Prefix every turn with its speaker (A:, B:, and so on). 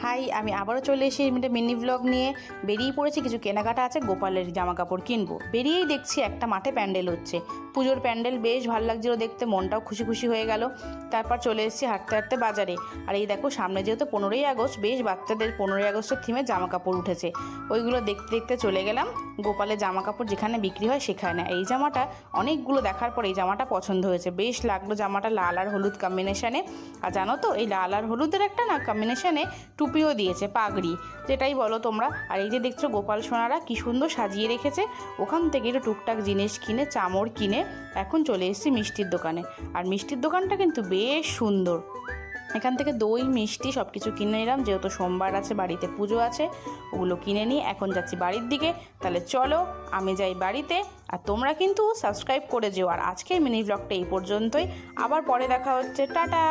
A: High, আমি আবারও চলে এসে একটা মিনি ব্লগ নিয়ে বেরিয়ে পড়েছি। কিছু কেনাকাটা আছে, গোপালের জামা কাপড় কিনবো। বেরিয়েই দেখছি একটা মাঠে প্যান্ডেল হচ্ছে, পুজোর প্যান্ডেল। বেশ ভালো লাগছিলো দেখতে, মনটাও খুশি খুশি হয়ে গেল। তারপর চলে এসেছি হাঁটতে হাঁটতে বাজারে। আর এই দেখো, সামনে যেহেতু 15ই আগস্ট, বেশ বাচ্চাদের 15ই আগস্টের থিমে জামা কাপড় উঠেছে। ওইগুলো দেখতে দেখতে চলে গেলাম গোপালের জামা কাপড় যেখানে বিক্রি হয় সেখানে। এই জামাটা অনেকগুলো দেখার পর এই জামাটা পছন্দ হয়েছে, বেশ লাগলো জামাটা, লাল আর হলুদ কম্বিনেশানে। আর জানো তো, এই লাল আর হলুদের একটা না কম্বিনেশানে টুপিও দিয়েছে, পাগড়ি যেটাই বলো তোমরা। আর এই যে দেখছো গোপাল সোনারা কি সুন্দর সাজিয়ে রেখেছে। ওখান থেকে একটু টুকটাক জিনিস কিনে, চামড় কিনে এখন চলে এসেছি মিষ্টির দোকানে। আর মিষ্টির দোকানটা কিন্তু বেশ সুন্দর। এখান থেকে দই মিষ্টি সব কিছু কিনে নিলাম, যেহেতু সোমবার আছে, বাড়িতে পুজো আছে। ওগুলো কিনে নিয়ে এখন যাচ্ছি বাড়ির দিকে। তাহলে চলো আমি যাই বাড়িতে, আর তোমরা কিন্তু সাবস্ক্রাইব করে যেও। আর আজকের মিনি ব্লগটা এই পর্যন্তই, আবার পরে দেখা হচ্ছে, টাটা।